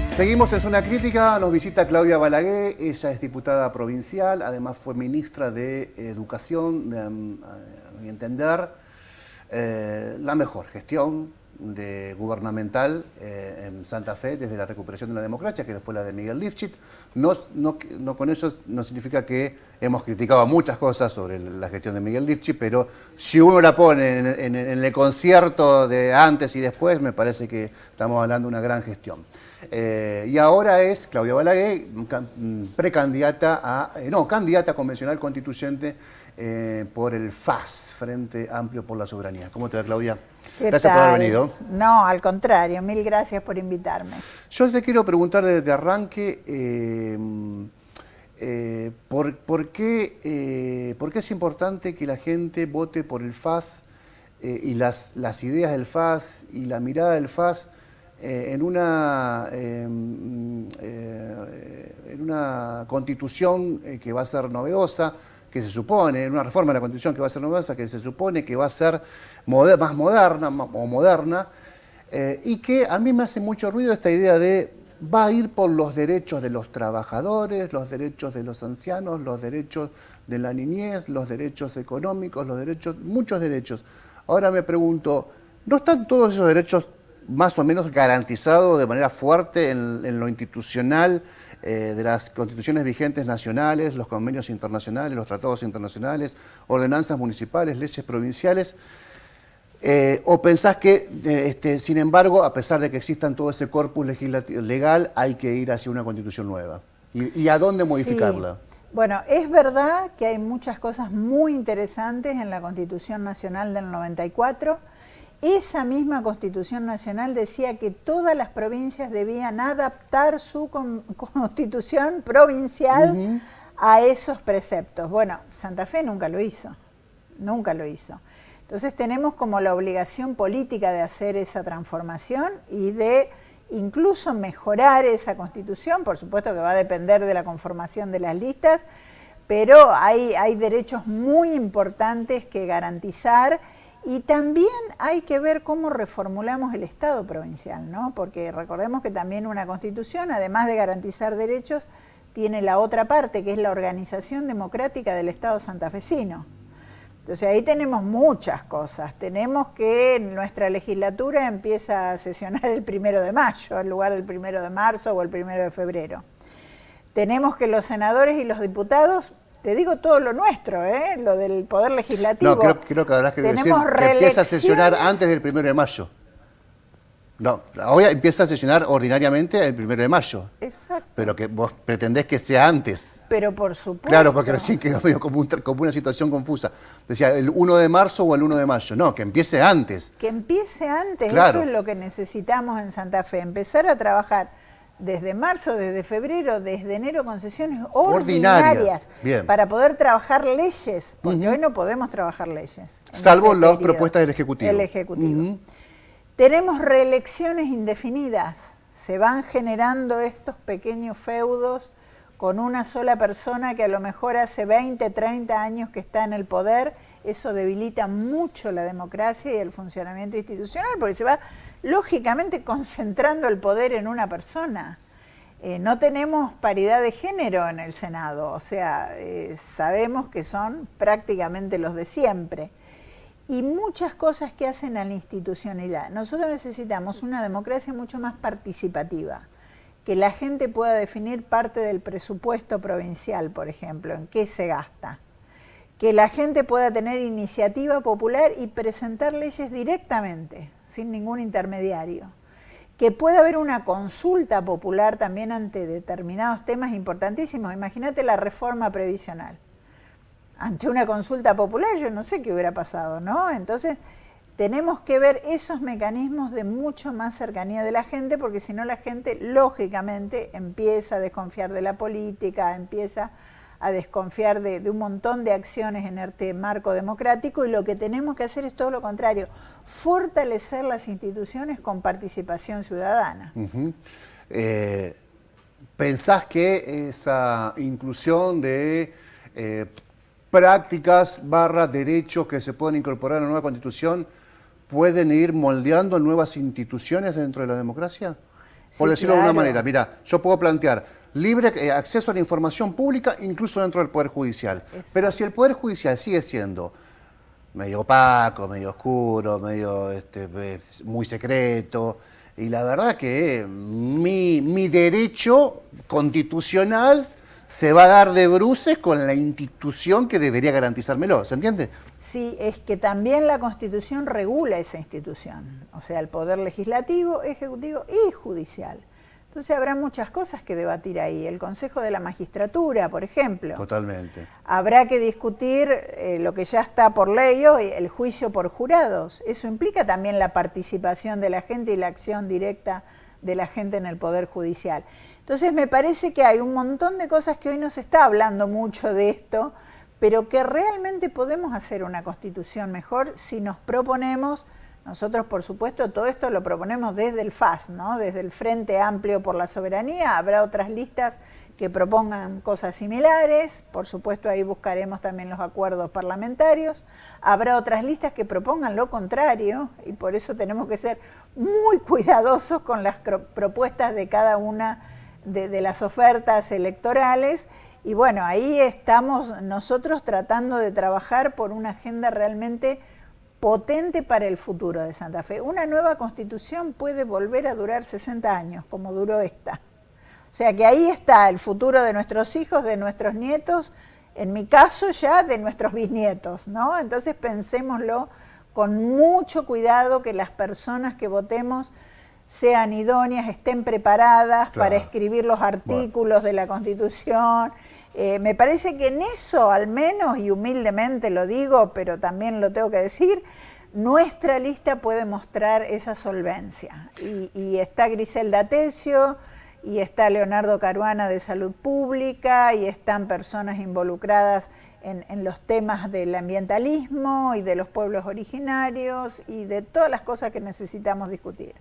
Seguimos en Zona Crítica, nos visita Claudia Balaguer, ella es diputada provincial, además fue ministra de Educación, a mi entender, la mejor gestión gubernamental en Santa Fe desde la recuperación de la democracia, que fue la de Miguel Lifchit. No con eso no significa que hemos criticado muchas cosas sobre la gestión de Miguel Lifchit, pero si uno la pone en el concierto de antes y después, me parece que estamos hablando de una gran gestión. Y ahora es Claudia Balaguer, candidata convencional constituyente por el FAS, Frente Amplio por la Soberanía. ¿Cómo te va, Claudia? Gracias por haber venido. No, al contrario, mil gracias por invitarme. Yo te quiero preguntar desde arranque, ¿por qué es importante que la gente vote por el FAS y las ideas del FAS y la mirada del FAS en una constitución que va a ser novedosa, que se supone, en una reforma de la Constitución que va a ser novedosa, que se supone que va a ser más moderna, y que a mí me hace mucho ruido esta idea de va a ir por los derechos de los trabajadores, los derechos de los ancianos, los derechos de la niñez, los derechos económicos, muchos derechos. Ahora me pregunto, ¿no están todos esos derechos más o menos garantizados de manera fuerte en lo institucional de las constituciones vigentes nacionales, los convenios internacionales, los tratados internacionales, ordenanzas municipales, leyes provinciales? ¿O pensás que, sin embargo, a pesar de que existan todo ese corpus legal, hay que ir hacia una constitución nueva? ¿Y a dónde modificarla? Sí. Bueno, es verdad que hay muchas cosas muy interesantes en la Constitución Nacional del 94. Esa misma Constitución Nacional decía que todas las provincias debían adaptar su constitución provincial a esos preceptos. Bueno, Santa Fe nunca lo hizo, nunca lo hizo. Entonces tenemos como la obligación política de hacer esa transformación y de incluso mejorar esa constitución. Por supuesto que va a depender de la conformación de las listas, pero hay derechos muy importantes que garantizar. Y también hay que ver cómo reformulamos el Estado provincial, ¿no? Porque recordemos que también una constitución, además de garantizar derechos, tiene la otra parte, que es la organización democrática del Estado santafesino. Entonces ahí tenemos muchas cosas. Tenemos que nuestra legislatura empieza a sesionar el 1 de mayo, en lugar del 1 de marzo o el 1 de febrero. Tenemos que los senadores y los diputados, te digo todo lo nuestro, lo del Poder Legislativo. No, creo que habrás que decir que empieza a sesionar antes del 1 de mayo. No, hoy empieza a sesionar ordinariamente el 1 de mayo. Exacto. Pero que vos pretendés que sea antes. Pero por supuesto. Claro, porque recién quedó medio como una situación confusa. Decía, ¿el 1 de marzo o el 1 de mayo? No, que empiece antes. Que empiece antes, claro. Eso es lo que necesitamos en Santa Fe. Empezar a trabajar desde marzo, desde febrero, desde enero con sesiones ordinarias para poder trabajar leyes, porque hoy no podemos trabajar leyes. Salvo las propuestas del Ejecutivo. El Ejecutivo. Tenemos reelecciones indefinidas, se van generando estos pequeños feudos con una sola persona que a lo mejor hace 20, 30 años que está en el poder. Eso debilita mucho la democracia y el funcionamiento institucional, porque se va lógicamente concentrando el poder en una persona. No tenemos paridad de género en el Senado, o sea, sabemos que son prácticamente los de siempre. Y muchas cosas que hacen a la institucionalidad. Nosotros necesitamos una democracia mucho más participativa, que la gente pueda definir parte del presupuesto provincial, por ejemplo, en qué se gasta. Que la gente pueda tener iniciativa popular y presentar leyes directamente, sin ningún intermediario. Que pueda haber una consulta popular también ante determinados temas importantísimos. Imagínate la reforma previsional. Ante una consulta popular yo no sé qué hubiera pasado, ¿no? Entonces tenemos que ver esos mecanismos de mucho más cercanía de la gente, porque si no la gente lógicamente empieza a desconfiar de la política, empieza a desconfiar de un montón de acciones en este marco democrático, y lo que tenemos que hacer es todo lo contrario, fortalecer las instituciones con participación ciudadana. ¿Pensás que esa inclusión de prácticas / derechos que se pueden incorporar en la nueva Constitución pueden ir moldeando nuevas instituciones dentro de la democracia? Por Sí, decirlo de una claro. manera, mira, yo puedo plantear libre acceso a la información pública, incluso dentro del Poder Judicial. Exacto. Pero si el Poder Judicial sigue siendo medio opaco, medio oscuro, medio muy secreto, y la verdad que mi derecho constitucional se va a dar de bruces con la institución que debería garantizármelo, ¿se entiende? Sí, es que también la Constitución regula esa institución, o sea, el poder legislativo, ejecutivo y judicial. Entonces habrá muchas cosas que debatir ahí. El Consejo de la Magistratura, por ejemplo. Totalmente. Habrá que discutir lo que ya está por ley hoy, el juicio por jurados. Eso implica también la participación de la gente y la acción directa de la gente en el Poder Judicial. Entonces me parece que hay un montón de cosas que hoy no se está hablando mucho de esto, pero que realmente podemos hacer una constitución mejor si nos proponemos. Nosotros, por supuesto, todo esto lo proponemos desde el FAS, ¿no? Desde el Frente Amplio por la Soberanía. Habrá otras listas que propongan cosas similares, por supuesto ahí buscaremos también los acuerdos parlamentarios. Habrá otras listas que propongan lo contrario, y por eso tenemos que ser muy cuidadosos con las propuestas de cada una de las ofertas electorales. Y bueno, ahí estamos nosotros tratando de trabajar por una agenda realmente potente para el futuro de Santa Fe. Una nueva constitución puede volver a durar 60 años, como duró esta. O sea que ahí está el futuro de nuestros hijos, de nuestros nietos, en mi caso ya de nuestros bisnietos, ¿no? Entonces pensémoslo con mucho cuidado, que las personas que votemos sean idóneas, estén preparadas para escribir los artículos de la Constitución. Me parece que en eso, al menos, y humildemente lo digo, pero también lo tengo que decir, nuestra lista puede mostrar esa solvencia. Y está Griselda Tesio, y está Leonardo Caruana de Salud Pública, y están personas involucradas en los temas del ambientalismo y de los pueblos originarios y de todas las cosas que necesitamos discutir.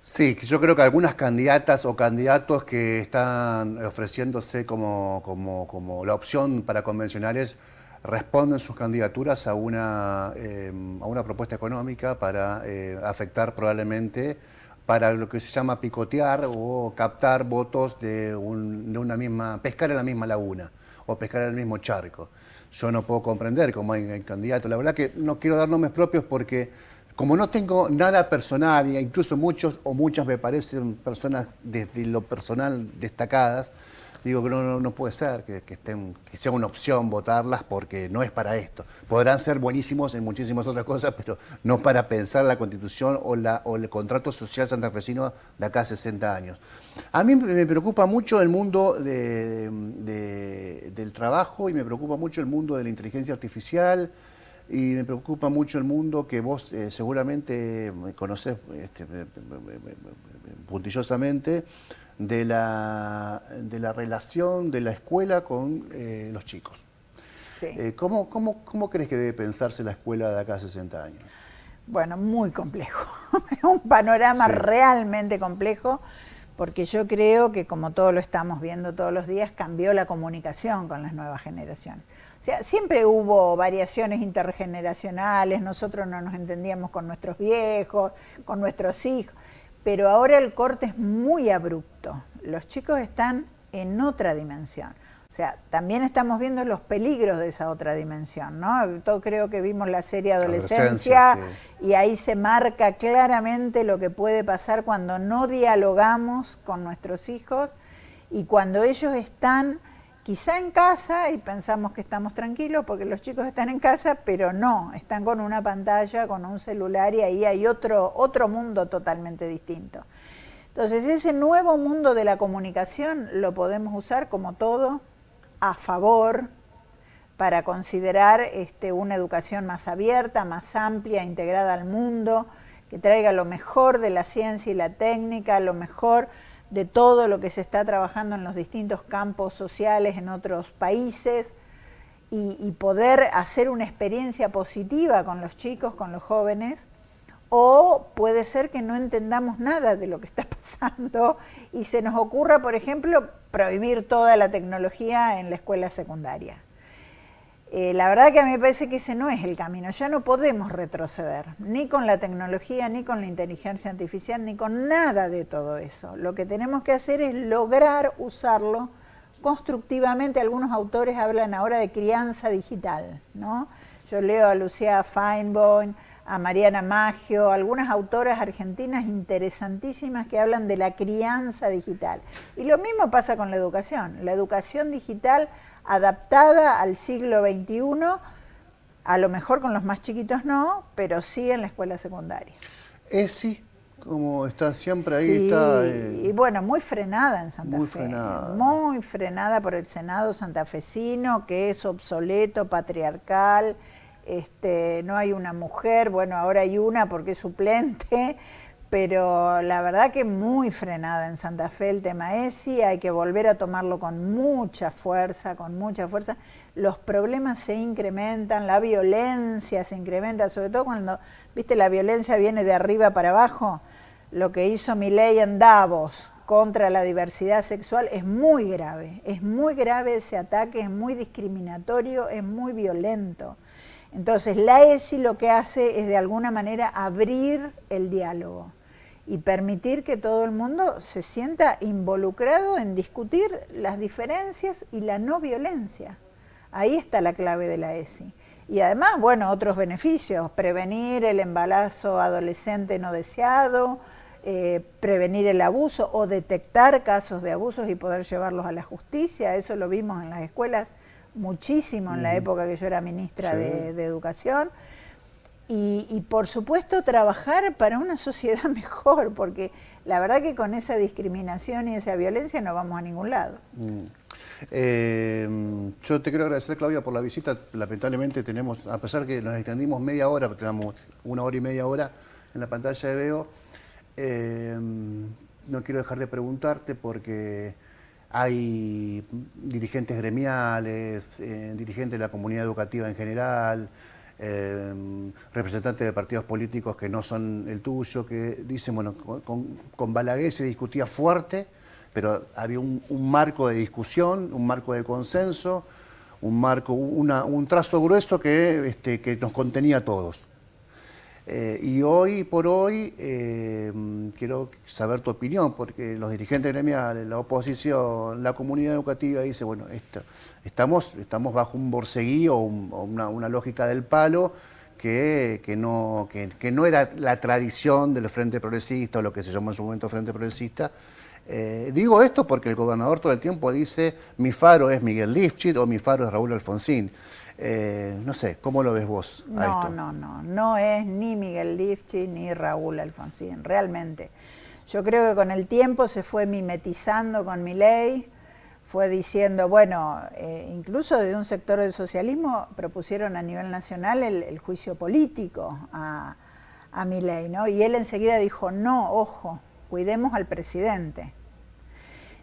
Sí, yo creo que algunas candidatas o candidatos que están ofreciéndose como la opción para convencionales responden sus candidaturas a una propuesta económica para afectar probablemente para lo que se llama picotear o captar votos de una misma, pescar en la misma laguna o pescar en el mismo charco. Yo no puedo comprender cómo hay candidatos. La verdad que no quiero dar nombres propios porque como no tengo nada personal, e incluso muchos o muchas me parecen personas desde lo personal destacadas, digo que no puede ser que sea una opción votarlas porque no es para esto. Podrán ser buenísimos en muchísimas otras cosas, pero no para pensar la Constitución o el contrato social santafesino de acá a 60 años. A mí me preocupa mucho el mundo del trabajo y me preocupa mucho el mundo de la inteligencia artificial. Y me preocupa mucho el mundo que vos seguramente conocés puntillosamente de la relación de la escuela con los chicos. Sí. ¿Cómo crees que debe pensarse la escuela de acá a 60 años? Bueno, muy complejo. Es un panorama realmente complejo, porque yo creo que, como todos lo estamos viendo todos los días, cambió la comunicación con las nuevas generaciones. O sea, siempre hubo variaciones intergeneracionales, nosotros no nos entendíamos con nuestros viejos, con nuestros hijos, pero ahora el corte es muy abrupto. Los chicos están en otra dimensión. O sea, también estamos viendo los peligros de esa otra dimensión, ¿no? Todo creo que vimos la serie Adolescencia, sí. Y ahí se marca claramente lo que puede pasar cuando no dialogamos con nuestros hijos y cuando ellos están quizá en casa y pensamos que estamos tranquilos porque los chicos están en casa, pero no, están con una pantalla, con un celular y ahí hay otro mundo totalmente distinto. Entonces ese nuevo mundo de la comunicación lo podemos usar como todo a favor para considerar una educación más abierta, más amplia, integrada al mundo, que traiga lo mejor de la ciencia y la técnica, lo mejor de todo lo que se está trabajando en los distintos campos sociales en otros países y poder hacer una experiencia positiva con los chicos, con los jóvenes. O puede ser que no entendamos nada de lo que está pasando y se nos ocurra, por ejemplo, prohibir toda la tecnología en la escuela secundaria. La verdad que a mí me parece que ese no es el camino. Ya no podemos retroceder, ni con la tecnología, ni con la inteligencia artificial, ni con nada de todo eso. Lo que tenemos que hacer es lograr usarlo constructivamente. Algunos autores hablan ahora de crianza digital, ¿no? Yo leo a Lucía Feinborn, a Mariana Maggio, algunas autoras argentinas interesantísimas que hablan de la crianza digital. Y lo mismo pasa con la educación digital adaptada al siglo XXI, a lo mejor con los más chiquitos no, pero sí en la escuela secundaria. ESI, como está siempre ahí, sí, está... y bueno, muy frenada en Santa Fe. Frenada. Muy frenada por el Senado santafesino, que es obsoleto, patriarcal, no hay una mujer, bueno, ahora hay una porque es suplente, pero la verdad que muy frenada en Santa Fe el tema ESI, hay que volver a tomarlo con mucha fuerza, los problemas se incrementan, la violencia se incrementa, sobre todo cuando, viste, la violencia viene de arriba para abajo. Lo que hizo Milei en Davos contra la diversidad sexual es muy grave ese ataque, es muy discriminatorio, es muy violento. Entonces la ESI lo que hace es de alguna manera abrir el diálogo y permitir que todo el mundo se sienta involucrado en discutir las diferencias y la no violencia. Ahí está la clave de la ESI. Y además, bueno, otros beneficios, prevenir el embarazo adolescente no deseado, prevenir el abuso o detectar casos de abusos y poder llevarlos a la justicia. Eso lo vimos en las escuelas muchísimo en la época que yo era ministra de Educación. Y por supuesto trabajar para una sociedad mejor, porque la verdad que con esa discriminación y esa violencia no vamos a ningún lado. Yo te quiero agradecer, Claudia, por la visita. Lamentablemente tenemos, a pesar que nos extendimos media hora, tenemos 1 hora y media hora en la pantalla de Veo, no quiero dejar de preguntarte porque hay dirigentes gremiales, dirigentes de la comunidad educativa en general, representantes de partidos políticos que no son el tuyo, que dicen, bueno, con Balaguer se discutía fuerte, pero había un marco de discusión, un marco de consenso, un trazo grueso que nos contenía a todos. Y hoy por hoy quiero saber tu opinión, porque los dirigentes gremiales, la oposición, la comunidad educativa dice, bueno, estamos bajo un borceguí o una lógica del palo que no era la tradición del Frente Progresista o lo que se llamó en su momento Frente Progresista. Digo esto porque el gobernador todo el tiempo dice mi faro es Miguel Lifchit o mi faro es Raúl Alfonsín. No sé, ¿cómo lo ves vos a esto? No es ni Miguel Lifchit ni Raúl Alfonsín, realmente. Yo creo que con el tiempo se fue mimetizando con Milei, fue diciendo, bueno, incluso desde un sector del socialismo propusieron a nivel nacional el juicio político a Milei, ¿no? Y él enseguida dijo, no, ojo, cuidemos al presidente.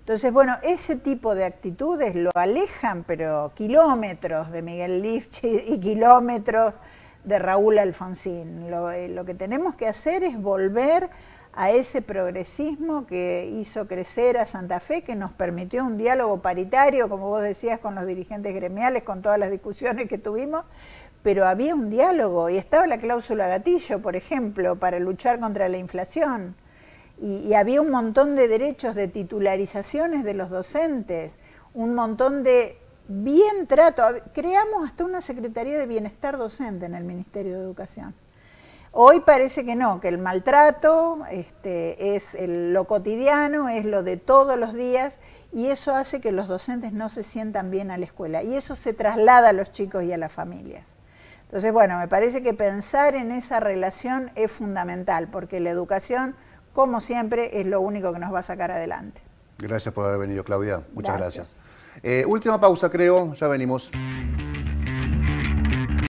Entonces, bueno, ese tipo de actitudes lo alejan, pero kilómetros de Miguel Lifchit y kilómetros de Raúl Alfonsín. Lo que tenemos que hacer es volver a ese progresismo que hizo crecer a Santa Fe, que nos permitió un diálogo paritario, como vos decías, con los dirigentes gremiales, con todas las discusiones que tuvimos, pero había un diálogo y estaba la cláusula gatillo, por ejemplo, para luchar contra la inflación. Y había un montón de derechos de titularizaciones de los docentes, un montón de bien trato. Creamos hasta una Secretaría de Bienestar Docente en el Ministerio de Educación. Hoy parece que no, que el maltrato es lo cotidiano, es lo de todos los días, y eso hace que los docentes no se sientan bien a la escuela. Y eso se traslada a los chicos y a las familias. Entonces, bueno, me parece que pensar en esa relación es fundamental, porque la educación, como siempre, es lo único que nos va a sacar adelante. Gracias por haber venido, Claudia. Muchas gracias. Última pausa, creo. Ya venimos.